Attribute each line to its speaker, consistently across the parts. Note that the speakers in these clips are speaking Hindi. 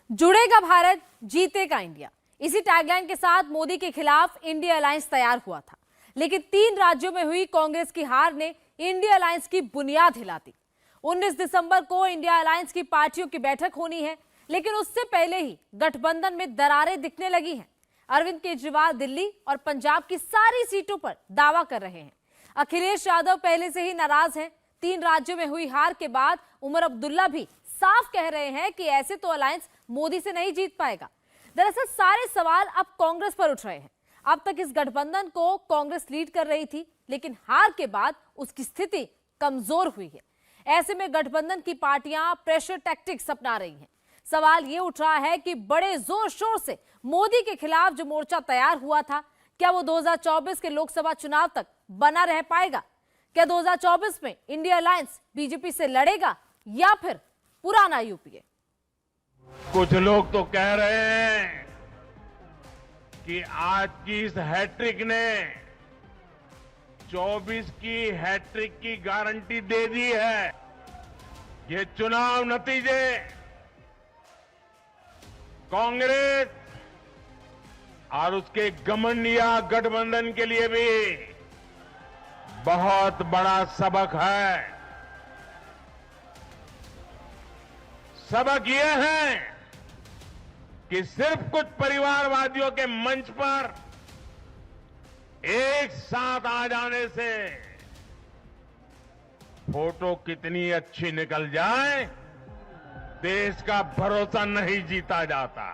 Speaker 1: जुड़ेगा भारत, जीतेगा इंडिया। इसी टैगलाइन के साथ मोदी के खिलाफ इंडिया अलायंस तैयार हुआ था, लेकिन 3 राज्यों में हुई कांग्रेस की हार ने इंडिया अलायंस की बुनियाद हिला दी। 19 दिसंबर को इंडिया अलायंस की पार्टियों की बैठक होनी है, लेकिन उससे पहले ही गठबंधन में दरारें दिखने लगी हैं। अरविंद केजरीवाल दिल्ली और पंजाब की सारी सीटों पर दावा कर रहे हैं। अखिलेश यादव पहले से ही नाराज हैं। 3 राज्यों में हुई हार के बाद उमर अब्दुल्ला भी साफ कह रहे हैं कि ऐसे तो अलायंस मोदी से नहीं जीत पाएगा। दरअसल सारे सवाल अब कांग्रेस पर उठ रहे हैं। अब तक इस गठबंधन को कांग्रेस लीड कर रही थी, लेकिन हार के बाद उसकी स्थिति कमजोर हुई है। ऐसे में गठबंधन की पार्टियां प्रेशर टैक्टिक्स अपना रही हैं। सवाल ये उठ रहा है कि बड़े जोर शोर से मोदी के खिलाफ जो मोर्चा तैयार हुआ था, क्या वो 2024 के लोकसभा चुनाव तक बना रह पाएगा? क्या 2024 में इंडिया अलायंस बीजेपी से लड़ेगा या फिर पुराना यूपीए?
Speaker 2: कुछ लोग तो कह रहे हैं कि आज की इस हैट्रिक ने 24 की हैट्रिक की गारंटी दे दी है। ये चुनाव नतीजे कांग्रेस और उसके घमंडिया गठबंधन के लिए भी बहुत बड़ा सबक है। सबक ये है कि सिर्फ कुछ परिवारवादियों के मंच पर एक साथ आ जाने से फोटो कितनी अच्छी निकल जाए, देश का भरोसा नहीं जीता जाता।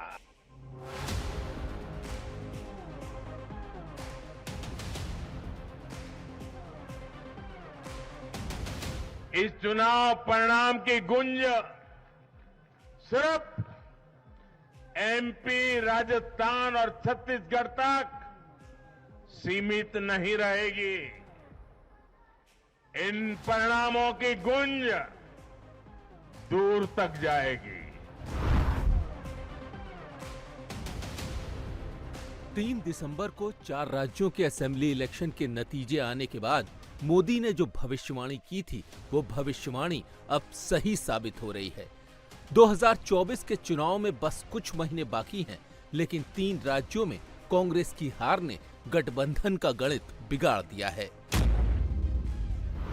Speaker 2: इस चुनाव परिणाम की गुंज सिर्फ एमपी, राजस्थान और छत्तीसगढ़ तक सीमित नहीं रहेगी। इन परिणामों की गुंज दूर तक जाएगी।
Speaker 3: 3 दिसंबर को 4 राज्यों के असेंबली इलेक्शन के नतीजे आने के बाद मोदी ने जो भविष्यवाणी की थी, वो भविष्यवाणी अब सही साबित हो रही है। 2024 के चुनाव में बस कुछ महीने बाकी हैं, लेकिन 3 राज्यों में कांग्रेस की हार ने गठबंधन का गणित बिगाड़ दिया है।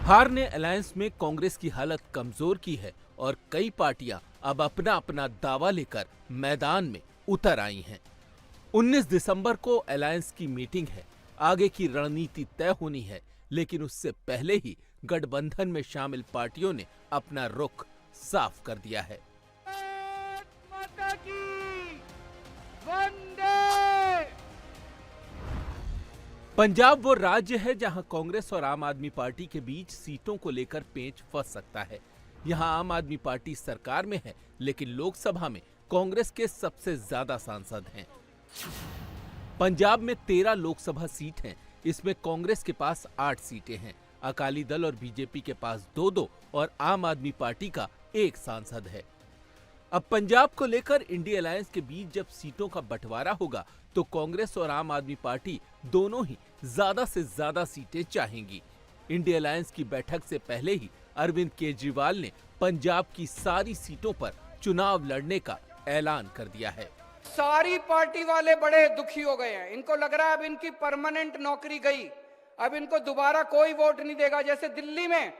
Speaker 3: हार ने अलायंस में कांग्रेस की हालत कमजोर की है और कई पार्टियां अब अपना अपना दावा लेकर मैदान में उतर आई हैं। 19 दिसंबर को अलायंस की मीटिंग है, आगे की रणनीति तय होनी है, लेकिन उससे पहले ही गठबंधन में शामिल पार्टियों ने अपना रुख साफ कर दिया है। पंजाब वो राज्य है जहां कांग्रेस और आम आदमी पार्टी के बीच सीटों को लेकर पेंच फंस सकता है। यहां आम आदमी पार्टी सरकार में है, लेकिन लोकसभा में कांग्रेस के सबसे ज्यादा सांसद हैं। पंजाब में 13 लोकसभा सीट हैं। इसमें कांग्रेस के पास 8 सीटें हैं, अकाली दल और बीजेपी के पास 2-2 और आम आदमी पार्टी का 1 सांसद है। अब पंजाब को लेकर इंडिया अलायंस के बीच जब सीटों का बंटवारा होगा, तो कांग्रेस और आम आदमी पार्टी दोनों ही ज्यादा से ज्यादा सीटें चाहेंगी। इंडिया अलायंस की बैठक से पहले ही अरविंद केजरीवाल ने पंजाब की सारी सीटों पर चुनाव लड़ने का ऐलान कर दिया है।
Speaker 4: सारी पार्टी वाले बड़े दुखी हो गए हैं। इनको लग रहा है अब इनकी परमानेंट नौकरी गई, अब इनको दोबारा कोई वोट नहीं देगा। जैसे दिल्ली में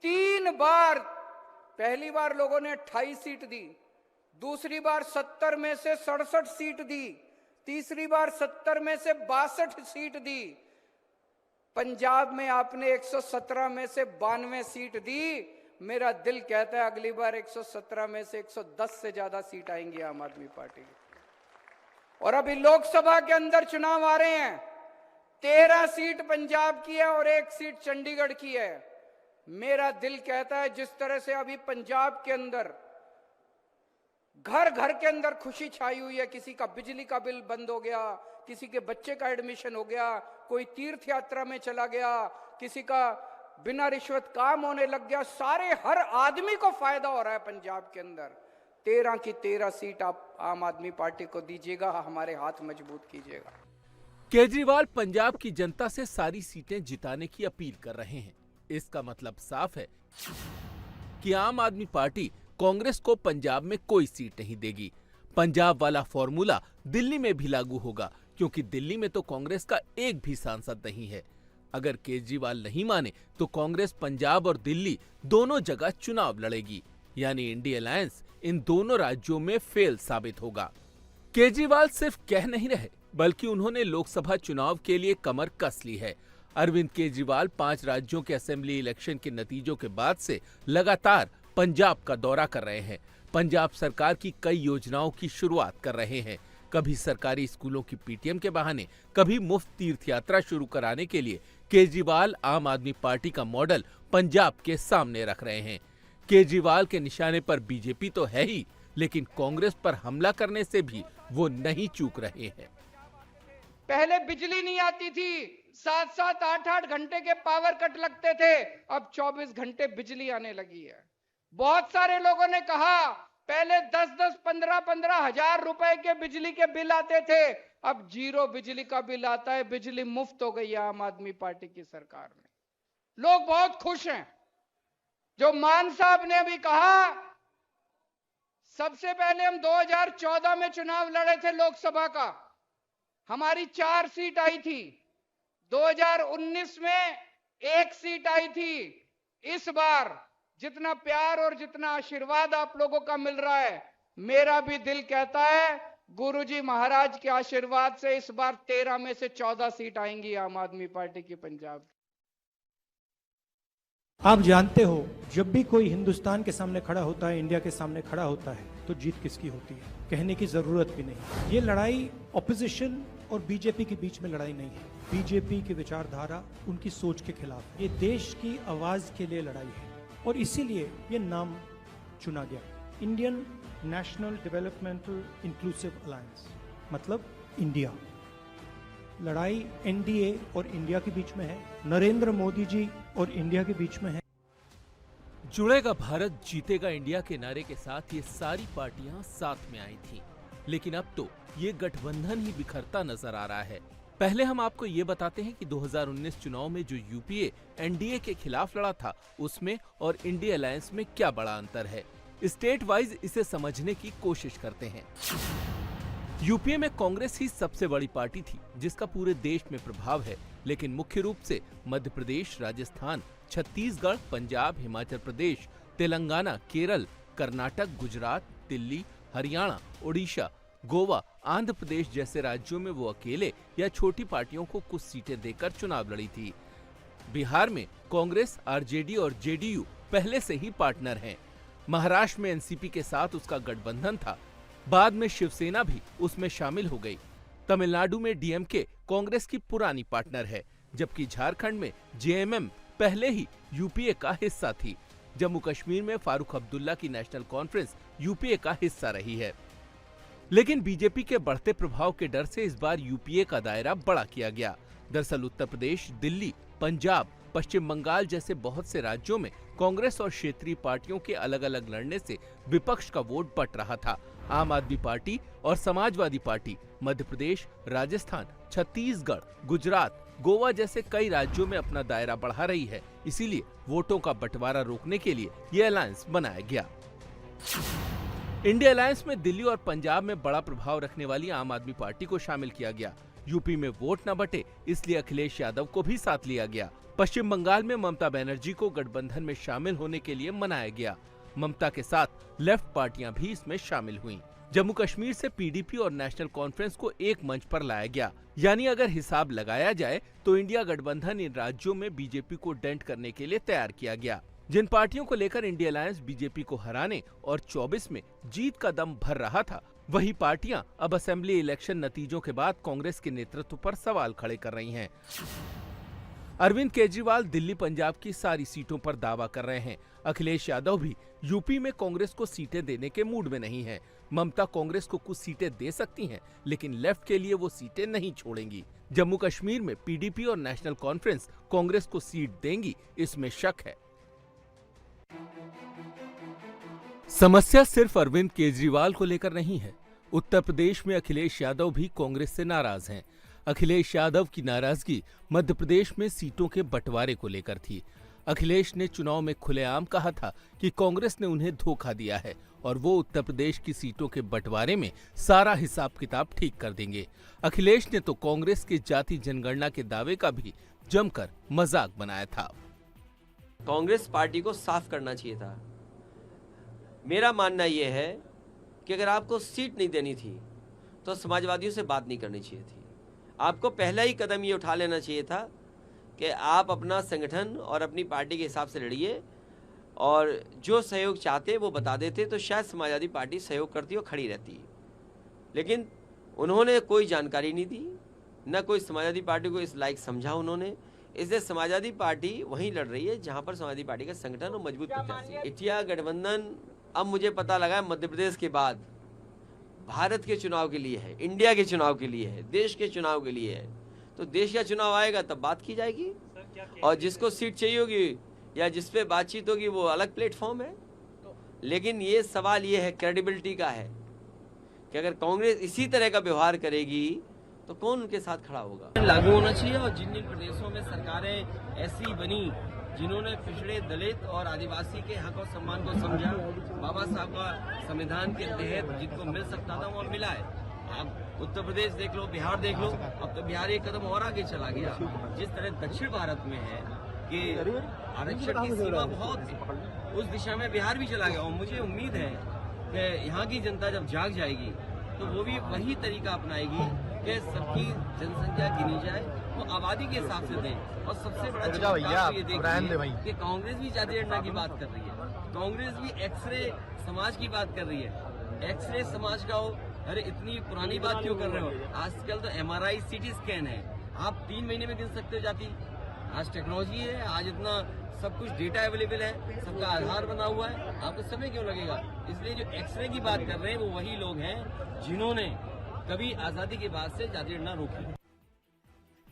Speaker 4: 3 बार, पहली बार लोगों ने 28 सीट दी, दूसरी बार 70 में से 67 सीट दी, तीसरी बार 70 में से 62 सीट दी। पंजाब में आपने 117 में से 92 सीट दी। मेरा दिल कहता है अगली बार 117 में से 110 से ज्यादा सीट आएंगी आम आदमी पार्टी की। और अभी लोकसभा के अंदर चुनाव आ रहे हैं। 13 सीट पंजाब की है और 1 सीट चंडीगढ़ की है। मेरा दिल कहता है जिस तरह से अभी पंजाब के अंदर घर घर के अंदर खुशी छाई हुई है, किसी का बिजली का बिल बंद हो गया, किसी के बच्चे का एडमिशन हो गया, कोई तीर्थ यात्रा में चला गया, किसी का बिना रिश्वत काम होने लग गया, सारे हर आदमी को फायदा हो रहा है पंजाब के अंदर। 13 की 13 सीट आप आम आदमी पार्टी को दीजिएगा, हमारे हाथ मजबूत कीजिएगा।
Speaker 3: केजरीवाल पंजाब की जनता से सारी सीटें जिताने की अपील कर रहे हैं। इसका मतलब साफ है कि आम आदमी पार्टी कांग्रेस को पंजाब में कोई सीट नहीं देगी। पंजाब वाला फॉर्मूला दिल्ली में भी लागू होगा, क्योंकि दिल्ली में तो कांग्रेस का एक भी सांसद नहीं है। अगर केजरीवाल नहीं माने तो कांग्रेस पंजाब और दिल्ली दोनों जगह चुनाव लड़ेगी, यानी इंडिया अलायंस इन दोनों राज्यों में फेल साबित होगा। केजरीवाल सिर्फ कह नहीं रहे, बल्कि उन्होंने लोकसभा चुनाव के लिए कमर कस ली है। अरविंद केजरीवाल 5 राज्यों के असेंबली इलेक्शन के नतीजों के बाद से लगातार पंजाब का दौरा कर रहे हैं। पंजाब सरकार की कई योजनाओं की शुरुआत कर रहे हैं। कभी सरकारी स्कूलों की पीटीएम के बहाने, कभी मुफ्त तीर्थ यात्रा शुरू कराने के लिए केजरीवाल आम आदमी पार्टी का मॉडल पंजाब के सामने रख रहे हैं। केजरीवाल के निशाने पर बीजेपी तो है ही, लेकिन कांग्रेस पर हमला करने से भी वो नहीं चूक रहे हैं।
Speaker 4: पहले बिजली नहीं आती थी, 7-7, 8-8 घंटे के पावर कट लगते थे, अब 24 घंटे बिजली आने लगी है। बहुत सारे लोगों ने कहा पहले 10-10, 15-15 हजार रुपए के बिजली के बिल आते थे, अब 0 बिजली का बिल आता है, बिजली मुफ्त हो गई है आम आदमी पार्टी की सरकार में। लोग बहुत खुश हैं। जो मान साहब ने अभी कहा, सबसे पहले हम 2014 में चुनाव लड़े थे लोकसभा का, हमारी 4 सीट आई थी। 2019 में 1 सीट आई थी। इस बार जितना प्यार और जितना आशीर्वाद आप लोगों का मिल रहा है, मेरा भी दिल कहता है गुरुजी महाराज के आशीर्वाद से इस बार 13 में से 14 सीट आएंगी आम आदमी पार्टी की पंजाब।
Speaker 5: आप जानते हो, जब भी कोई हिंदुस्तान के सामने खड़ा होता है, इंडिया के सामने खड़ा होता है, तो जीत किसकी होती है कहने की जरूरत भी नहीं। ये लड़ाई ऑपोजिशन और बीजेपी के बीच में लड़ाई नहीं है। बीजेपी की विचारधारा, उनकी सोच के खिलाफ ये देश की आवाज के लिए लड़ाई है, और इसीलिए ये नाम चुना गया, Indian national developmental inclusive alliance, मतलब इंडिया। लड़ाई एनडीए और इंडिया के बीच में है, नरेंद्र मोदी जी और इंडिया के बीच में है।
Speaker 3: जुड़ेगा भारत, जीतेगा इंडिया के नारे के साथ ये सारी पार्टियां साथ में आई थीं। लेकिन अब तो ये गठबंधन ही बिखरता नजर आ रहा है। पहले हम आपको ये बताते हैं कि 2019 चुनाव में जो यूपीए एनडीए के खिलाफ लड़ा था, उसमें और इंडिया अलायंस में क्या बड़ा अंतर है। स्टेट वाइज इसे समझने की कोशिश करते हैं। यूपीए में कांग्रेस ही सबसे बड़ी पार्टी थी, जिसका पूरे देश में प्रभाव है, लेकिन मुख्य रूप से मध्य प्रदेश, राजस्थान, छत्तीसगढ़, पंजाब, हिमाचल प्रदेश, तेलंगाना, केरल, कर्नाटक, गुजरात, दिल्ली, हरियाणा, ओडिशा, गोवा, आंध्र प्रदेश जैसे राज्यों में वो अकेले या छोटी पार्टियों को कुछ सीटें देकर चुनाव लड़ी थी। बिहार में कांग्रेस, आरजेडी और जेडीयू पहले से ही पार्टनर हैं। महाराष्ट्र में एनसीपी के साथ उसका गठबंधन था, बाद में शिवसेना भी उसमें शामिल हो गई। तमिलनाडु में डीएमके कांग्रेस की पुरानी पार्टनर है, जबकि झारखंड में जेएमएम पहले ही यूपीए का हिस्सा थी। जम्मू कश्मीर में फारूक अब्दुल्ला की नेशनल कॉन्फ्रेंस यूपीए का हिस्सा रही है। लेकिन बीजेपी के बढ़ते प्रभाव के डर से इस बार यूपीए का दायरा बड़ा किया गया। दरअसल उत्तर प्रदेश, दिल्ली, पंजाब, पश्चिम बंगाल जैसे बहुत से राज्यों में कांग्रेस और क्षेत्रीय पार्टियों के अलग अलग लड़ने से विपक्ष का वोट बट रहा था। आम आदमी पार्टी और समाजवादी पार्टी मध्य प्रदेश, राजस्थान, छत्तीसगढ़, गुजरात, गोवा जैसे कई राज्यों में अपना दायरा बढ़ा रही है। इसीलिए वोटों का बंटवारा रोकने के लिए ये अलायंस बनाया गया। इंडिया अलायंस में दिल्ली और पंजाब में बड़ा प्रभाव रखने वाली आम आदमी पार्टी को शामिल किया गया। यूपी में वोट न बटे, इसलिए अखिलेश यादव को भी साथ लिया गया। पश्चिम बंगाल में ममता बनर्जी को गठबंधन में शामिल होने के लिए मनाया गया। ममता के साथ लेफ्ट पार्टियां भी इसमें शामिल हुईं। जम्मू कश्मीर से पीडीपी और नेशनल कॉन्फ्रेंस को एक मंच पर लाया गया। यानी अगर हिसाब लगाया जाए तो इंडिया गठबंधन इन राज्यों में बीजेपी को डेंट करने के लिए तैयार किया गया। जिन पार्टियों को लेकर इंडिया अलायंस बीजेपी को हराने और 24 में जीत का दम भर रहा था, वही पार्टियां अब असेंबली इलेक्शन नतीजों के बाद कांग्रेस के नेतृत्व पर सवाल खड़े कर रही हैं। अरविंद केजरीवाल दिल्ली, पंजाब की सारी सीटों पर दावा कर रहे हैं। अखिलेश यादव भी यूपी में कांग्रेस को सीटें देने के मूड में नहीं है। ममता कांग्रेस को कुछ सीटें दे सकती हैं, लेकिन लेफ्ट के लिए वो सीटें नहीं छोड़ेंगी। जम्मू कश्मीर में पीडीपी और नेशनल कॉन्फ्रेंस कांग्रेस को सीट देंगी, इसमें शक है। समस्या सिर्फ अरविंद केजरीवाल को लेकर नहीं है। उत्तर प्रदेश में अखिलेश यादव भी कांग्रेस से नाराज हैं। अखिलेश यादव की नाराजगी मध्य प्रदेश में सीटों के बंटवारे को लेकर थी। अखिलेश ने चुनाव में खुलेआम कहा था कि कांग्रेस ने उन्हें धोखा दिया है और वो उत्तर प्रदेश की सीटों के बंटवारे में सारा हिसाब किताब ठीक कर देंगे। अखिलेश ने तो कांग्रेस के जाति जनगणना के दावे का भी जमकर मजाक बनाया था।
Speaker 6: कांग्रेस पार्टी को साफ करना चाहिए था। मेरा मानना यह है कि अगर आपको सीट नहीं देनी थी तो समाजवादियों से बात नहीं करनी चाहिए थी। आपको पहला ही कदम ये उठा लेना चाहिए था कि आप अपना संगठन और अपनी पार्टी के हिसाब से लड़िए और जो सहयोग चाहते वो बता देते तो शायद समाजवादी पार्टी सहयोग करती और खड़ी रहती। लेकिन उन्होंने कोई जानकारी नहीं दी, न कोई समाजवादी पार्टी को इस लायक समझा उन्होंने। इसलिए समाजवादी पार्टी वहीं लड़ रही है जहां पर समाजवादी पार्टी का संगठन और मजबूत प्रत्याशी है। इंडिया गठबंधन अब मुझे पता लगा है मध्य प्रदेश के बाद भारत के चुनाव के लिए है, इंडिया के चुनाव के लिए है, देश के चुनाव के लिए है। तो देश का चुनाव आएगा तब बात की जाएगी और जिसको सीट चाहिए होगी या जिस पे बातचीत होगी वो अलग प्लेटफॉर्म है। लेकिन ये सवाल ये है क्रेडिबिलिटी का है कि अगर कांग्रेस इसी तरह का व्यवहार करेगी तो कौन उनके साथ खड़ा होगा। लागू होना चाहिए और जिन जिन प्रदेशों में सरकारें ऐसी बनी जिन्होंने पिछड़े दलित और आदिवासी के हक और सम्मान को समझा, बाबा साहब का संविधान के तहत जिनको मिल सकता था वो मिला है। आप उत्तर प्रदेश देख लो, बिहार देख लो, अब तो बिहार एक कदम और आगे चला गया। जिस तरह दक्षिण भारत में है कि आरक्षण की सीमा बहुत है, उस दिशा में बिहार भी चला गया। और मुझे उम्मीद है कि यहाँ की जनता जब जाग जाएगी तो वो भी वही तरीका अपनाएगी कि सबकी जनसंख्या गिनी जाए तो आबादी के हिसाब से दें। और सबसे बड़ा चमत्कार ये देखिए कि कांग्रेस भी जाति गणना की बात कर रही है, कांग्रेस भी एक्सरे समाज की बात कर रही है। एक्सरे समाज का हो, अरे इतनी पुरानी बात क्यों कर रहे हो? आजकल तो MRI CT स्कैन है, आप 3 महीने में गिन सकते हो जाति। आज टेक्नोलॉजी है, आज इतना सब कुछ डेटा अवेलेबल है, सबका आधार बना हुआ है, आपको समय क्यों लगेगा? इसलिए जो एक्सरे की बात कर रहे हैं वो वही लोग हैं जिन्होंने कभी आजादी के बाद से जाति गणना रोकी।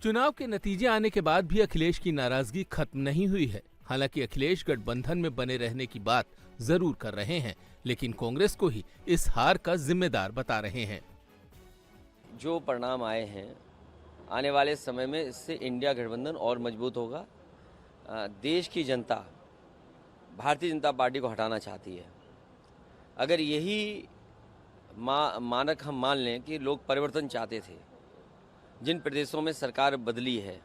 Speaker 3: चुनाव के नतीजे आने के बाद भी अखिलेश की नाराजगी खत्म नहीं हुई है। हालांकि अखिलेश गठबंधन में बने रहने की बात जरूर कर रहे हैं, लेकिन कांग्रेस को ही इस हार का जिम्मेदार बता रहे हैं।
Speaker 6: जो परिणाम आए हैं आने वाले समय में इससे इंडिया गठबंधन और मजबूत होगा। देश की जनता भारतीय जनता पार्टी को हटाना चाहती है। अगर यही मानक हम मान लें कि लोग परिवर्तन चाहते थे, जिन प्रदेशों में सरकार बदली है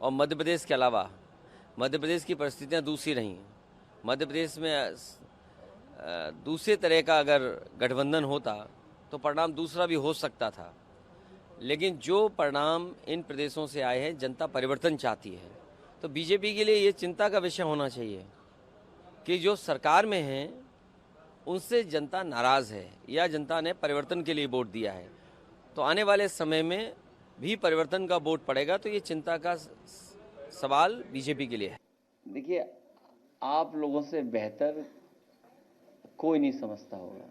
Speaker 6: और मध्य प्रदेश के अलावा मध्य प्रदेश की परिस्थितियां दूसरी रहीं, मध्य प्रदेश में दूसरे तरह का अगर गठबंधन होता तो परिणाम दूसरा भी हो सकता था। लेकिन जो परिणाम इन प्रदेशों से आए हैं, जनता परिवर्तन चाहती है, तो बीजेपी के लिए ये चिंता का विषय होना चाहिए कि जो सरकार में हैं उनसे जनता नाराज है या जनता ने परिवर्तन के लिए वोट दिया है। तो आने वाले समय में भी परिवर्तन का वोट पड़ेगा, तो ये चिंता का सवाल बीजेपी के लिए है।
Speaker 7: देखिए, आप लोगों से बेहतर कोई नहीं समझता होगा।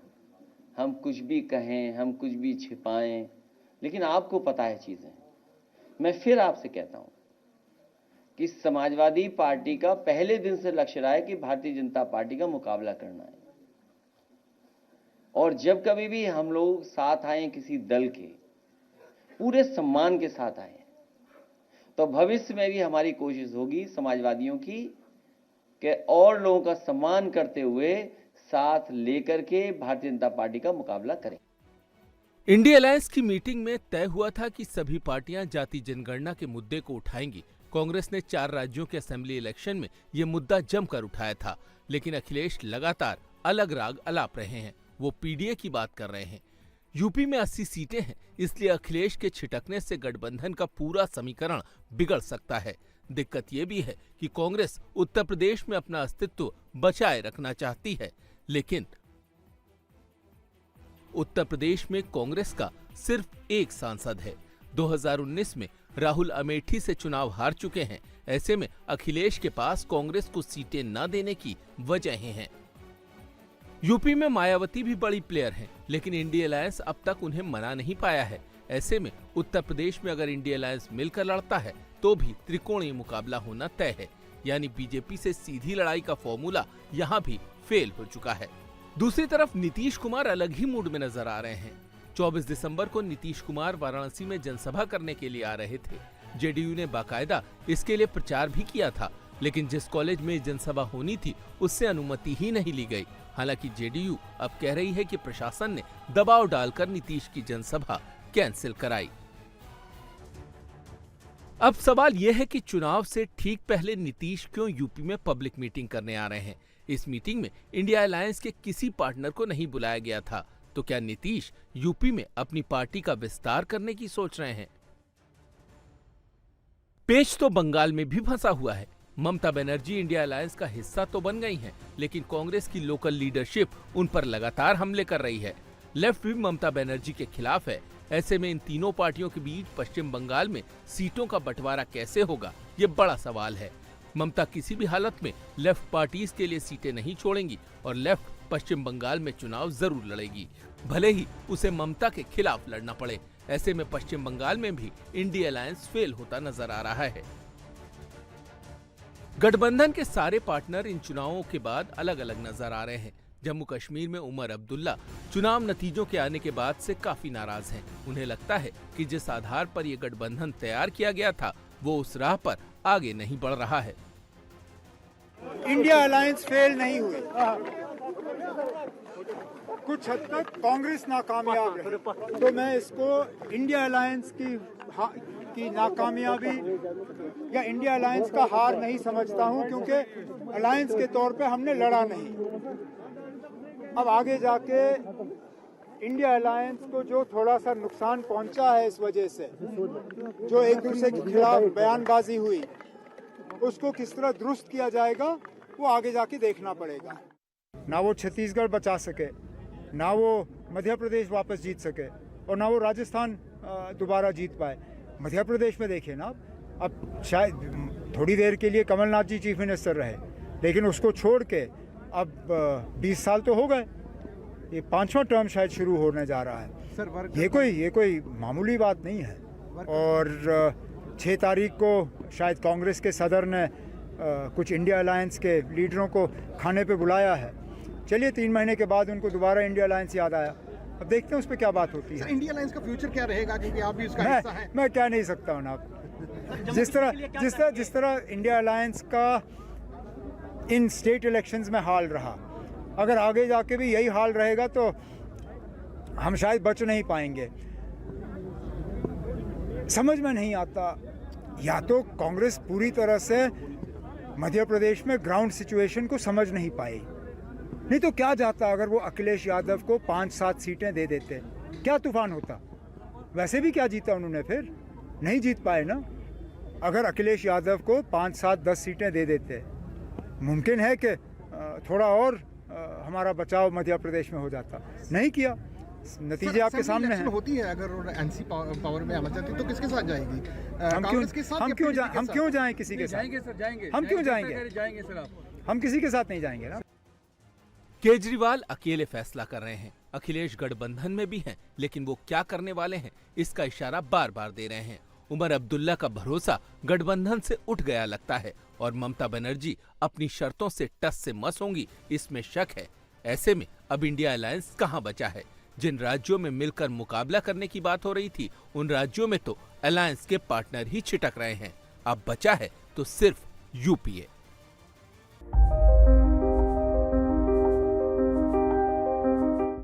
Speaker 7: हम कुछ भी कहें, हम कुछ भी छिपाएं, लेकिन आपको पता है चीजें। मैं फिर आपसे कहता हूं कि समाजवादी पार्टी का पहले दिन से लक्ष्य रहा है कि भारतीय जनता पार्टी का मुकाबला करना है। और जब कभी भी हम लोग साथ आए किसी दल के, पूरे सम्मान के साथ आए, तो भविष्य में भी हमारी कोशिश होगी समाजवादियों की कि और लोगों का सम्मान करते हुए साथ लेकर के भारतीय जनता पार्टी का मुकाबला करें।
Speaker 3: इंडिया अलायंस की मीटिंग में तय हुआ था कि सभी पार्टियां जाति जनगणना के मुद्दे को उठाएंगी। कांग्रेस ने 4 राज्यों के असेंबली इलेक्शन में ये मुद्दा जमकर उठाया था, लेकिन अखिलेश लगातार अलग राग अलाप रहे हैं। वो पीडीए की बात कर रहे हैं। यूपी में 80 सीटें हैं, इसलिए अखिलेश के छिटकने से गठबंधन का पूरा समीकरण बिगड़ सकता है। दिक्कत ये भी है कि कांग्रेस उत्तर प्रदेश में अपना अस्तित्व बचाए रखना चाहती है, लेकिन उत्तर प्रदेश में कांग्रेस का सिर्फ एक सांसद है। 2019 में राहुल अमेठी से चुनाव हार चुके हैं। ऐसे में अखिलेश के पास कांग्रेस को सीटें न देने की वजहें हैं। यूपी में मायावती भी बड़ी प्लेयर हैं, लेकिन इंडिया अलायंस अब तक उन्हें मना नहीं पाया है। ऐसे में उत्तर प्रदेश में अगर इंडिया अलायंस मिलकर लड़ता है तो भी त्रिकोणीय मुकाबला होना तय है, यानी बीजेपी से सीधी लड़ाई का फॉर्मूला यहाँ भी फेल हो चुका है। दूसरी तरफ नीतीश कुमार अलग ही मूड में नजर आ रहे हैं। 24 दिसंबर को नीतीश कुमार वाराणसी में जनसभा करने के लिए आ रहे थे। जेडीयू ने बाकायदा इसके लिए प्रचार भी किया था, लेकिन जिस कॉलेज में जनसभा होनी थी उससे अनुमति ही नहीं ली गई। हालांकि जेडीयू अब कह रही है कि प्रशासन ने दबाव डालकर नीतीश की जनसभा कैंसिल कराई। अब सवाल यह है कि चुनाव से ठीक पहले नीतीश क्यों यूपी में पब्लिक मीटिंग करने आ रहे हैं। इस मीटिंग में इंडिया अलायंस के किसी पार्टनर को नहीं बुलाया गया था, तो क्या नीतीश यूपी में अपनी पार्टी का विस्तार करने की सोच रहे हैं? पेच तो बंगाल में भी फंसा हुआ है। ममता बनर्जी इंडिया अलायंस का हिस्सा तो बन गई हैं, लेकिन कांग्रेस की लोकल लीडरशिप उन पर लगातार हमले कर रही है। लेफ्ट भी ममता बनर्जी के खिलाफ है। ऐसे में इन तीनों पार्टियों के बीच पश्चिम बंगाल में सीटों का बंटवारा कैसे होगा, ये बड़ा सवाल है। ममता किसी भी हालत में लेफ्ट पार्टीज के लिए सीटें नहीं छोड़ेंगी और लेफ्ट पश्चिम बंगाल में चुनाव जरूर लड़ेगी, भले ही उसे ममता के खिलाफ लड़ना पड़े। ऐसे में पश्चिम बंगाल में भी इंडिया अलायंस फेल होता नजर आ रहा है। गठबंधन के सारे पार्टनर इन चुनावों के बाद अलग अलग नजर आ रहे हैं। जम्मू कश्मीर में उमर अब्दुल्ला चुनाव नतीजों के आने के बाद से काफी नाराज हैं। उन्हें लगता है कि जिस आधार पर ये गठबंधन तैयार किया गया था वो उस राह पर आगे नहीं बढ़ रहा है।
Speaker 8: इंडिया अलायंस फेल नहीं हुई, कुछ हद तक कांग्रेस नाकामयाब रही, तो मैं इसको इंडिया अलायंस की नाकामयाबी या इंडिया अलायंस का हार नहीं समझता हूं, क्योंकि अलायंस के तौर पे हमने लड़ा नहीं। अब आगे जाके इंडिया अलायंस को जो थोड़ा सा नुकसान पहुंचा है इस वजह से, जो एक दूसरे के खिलाफ बयानबाजी हुई, उसको किस तरह दुरुस्त किया जाएगा वो आगे जाके देखना पड़ेगा। ना वो छत्तीसगढ़ बचा सके, ना वो मध्य प्रदेश वापस जीत सके और ना वो राजस्थान दोबारा जीत पाए। मध्य प्रदेश में देखिए ना, अब शायद थोड़ी देर के लिए कमलनाथ जी चीफ मिनिस्टर रहे, लेकिन उसको छोड़ के अब 20 साल तो हो गए, ये 5वां टर्म शायद शुरू होने जा रहा है। ये कोई मामूली बात नहीं है। और 6 तारीख को शायद कांग्रेस के सदर ने कुछ इंडिया अलायंस के लीडरों को खाने पे बुलाया है। चलिए 3 महीने के बाद उनको दोबारा इंडिया अलायंस याद आया। अब देखते हैं उस पर क्या बात होती है।
Speaker 9: इंडिया अलायंस का फ्यूचर क्या रहेगा, क्योंकि आप भी उसका हिस्सा हैं।
Speaker 8: मैं कह नहीं सकता हूँ ना। जिस तरह इंडिया अलायंस का इन स्टेट इलेक्शंस में हाल रहा, अगर आगे जाके भी यही हाल रहेगा तो हम शायद बच नहीं पाएंगे। समझ में नहीं आता, या तो कांग्रेस पूरी तरह से मध्य प्रदेश में ग्राउंड सिचुएशन को समझ नहीं पाई, नहीं तो क्या जाता अगर वो अखिलेश यादव को 5-7 सीटें दे देते, क्या तूफान होता। वैसे भी क्या जीता उन्होंने, फिर नहीं जीत पाए ना। अगर अखिलेश यादव को 5-7-10 सीटें दे देते, मुमकिन है कि थोड़ा और हमारा बचाव मध्य प्रदेश में हो जाता। नहीं किया, नतीजे आपके सामने हैं।
Speaker 9: होती है, अगर एनसी पावर में आ जाती तो किसके साथ जाएगी?
Speaker 8: हम क्यों जाएं किसी के साथ?
Speaker 9: जाएंगे सर, जाएंगे।
Speaker 8: हम क्यों जाएंगे?
Speaker 9: जाएंगे सर, आप।
Speaker 8: हम किसी के साथ नहीं जाएंगे ना।
Speaker 3: केजरीवाल अकेले फैसला कर रहे हैं, अखिलेश गठबंधन में भी हैं, लेकिन वो क्या करने वाले हैं इसका इशारा बार बार दे रहे हैं। उमर अब्दुल्ला का भरोसा गठबंधन से उठ गया लगता है और ममता बनर्जी अपनी शर्तों से टस से मस होंगी, इसमें शक है। ऐसे में अब इंडिया अलायंस कहां बचा है? जिन राज्यों में मिलकर मुकाबला करने की बात हो रही थी, उन राज्यों में तो अलायंस के पार्टनर ही छिटक रहे हैं। अब बचा है तो सिर्फ यूपीए।